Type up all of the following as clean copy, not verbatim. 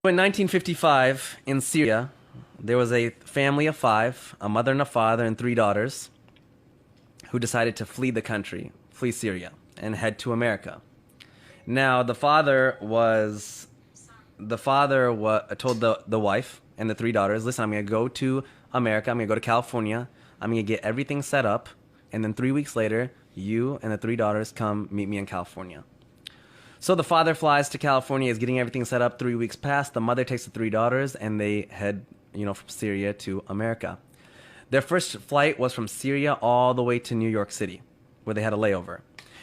In 1955, in Syria, there was a family of 5, a mother and a father and 3 daughters, who decided to flee the country, flee Syria, and head to America. Now, the father told the wife and the 3 daughters, listen, I'm going to go to America, I'm going to go to California, I'm going to get everything set up, and then 3 weeks later, you and the 3 daughters come meet me in California. So the father flies to California, is getting everything set up. 3 weeks pass. The mother takes the 3 daughters, and they head, from Syria to America. Their first flight was from Syria all the way to New York City, where they had a layover.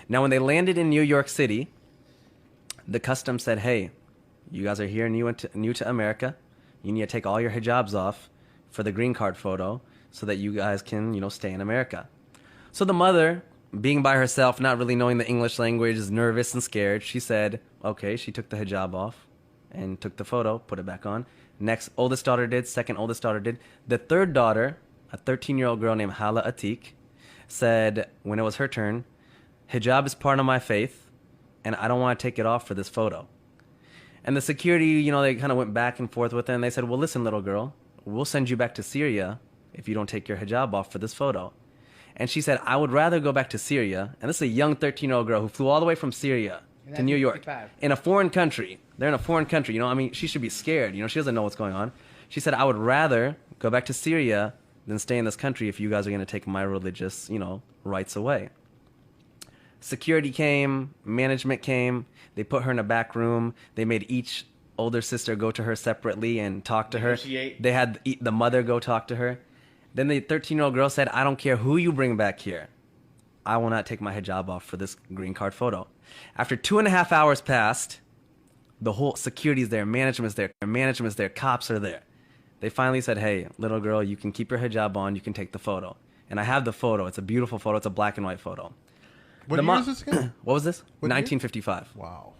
Now, when they landed in New York City, the customs said, hey, you guys are here new to America. You need to take all your hijabs off for the green card photo so that you guys can, stay in America. So the mother, being by herself, not really knowing the English language, is nervous and scared. She said, okay, she took the hijab off and took the photo, put it back on. Next oldest daughter did, second oldest daughter did. The third daughter, a 13-year-old girl named Hala Atik, said when it was her turn, hijab is part of my faith, and I don't want to take it off for this photo. And the security, they kind of went back and forth with her, and they said, well, listen, little girl, we'll send you back to Syria if you don't take your hijab off for this photo. And she said, I would rather go back to Syria. And this is a young 13-year-old girl who flew all the way from Syria to New York in a foreign country. They're in a foreign country. She should be scared. She doesn't know what's going on. She said, I would rather go back to Syria than stay in this country if you guys are going to take my religious, rights away. Security came, management came. They put her in a back room. They made each older sister go to her separately and talk to her. They had the mother go talk to her. Then the 13-year-old girl said, I don't care who you bring back here. I will not take my hijab off for this green card photo. After 2.5 hours passed, the whole security's there, management's there, cops are there. They finally said, hey, little girl, you can keep your hijab on, you can take the photo. And I have the photo. It's a beautiful photo. It's a black and white photo. What year is this again? What was this? What 1955. Year? Wow.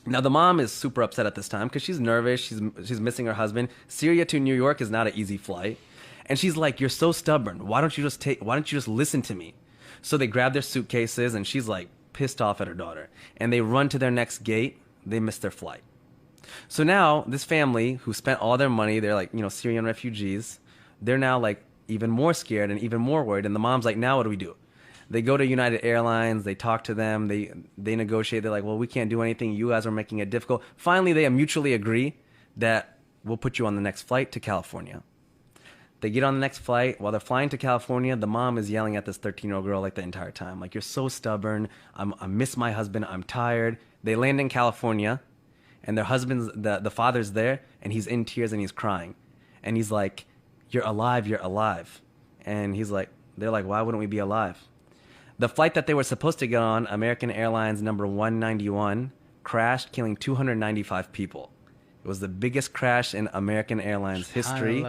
Now, the mom is super upset at this time because she's nervous. She's missing her husband. Syria to New York is not an easy flight. And she's like, you're so stubborn. Why don't you just listen to me? So they grab their suitcases, and she's like pissed off at her daughter. And they run to their next gate. They miss their flight. So now this family who spent all their money, they're like, Syrian refugees. They're now like even more scared and even more worried. And the mom's like, now what do we do? They go to United Airlines. They talk to them. They negotiate. They're like, well, we can't do anything. You guys are making it difficult. Finally, they mutually agree that we'll put you on the next flight to California. They get on the next flight. While they're flying to California, the mom is yelling at this 13-year-old girl like the entire time. Like, you're so stubborn. I miss my husband. I'm tired. They land in California, and their husband's, the father's there, and he's in tears and he's crying. And he's like, you're alive, you're alive. And they're like, why wouldn't we be alive? The flight that they were supposed to get on, American Airlines number 191, crashed, killing 295 people. It was the biggest crash in American Airlines history.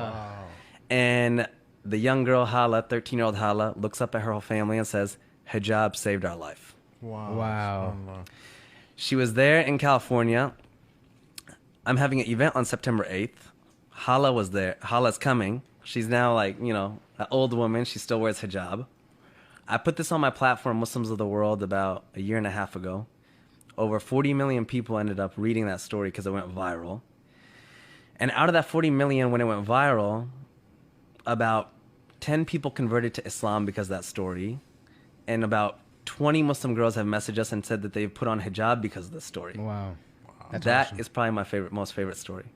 And the young girl, Hala, 13-year-old Hala, looks up at her whole family and says, hijab saved our life. Wow. She was there in California. I'm having an event on September 8th. Hala was there. Hala's coming. She's now like, an old woman. She still wears hijab. I put this on my platform, Muslims of the World, about a year and a half ago. Over 40 million people ended up reading that story because it went viral. And out of that 40 million, when it went viral, about 10 people converted to Islam because of that story. And about 20 Muslim girls have messaged us and said that they've put on hijab because of this story. Wow. That is probably my most favorite story.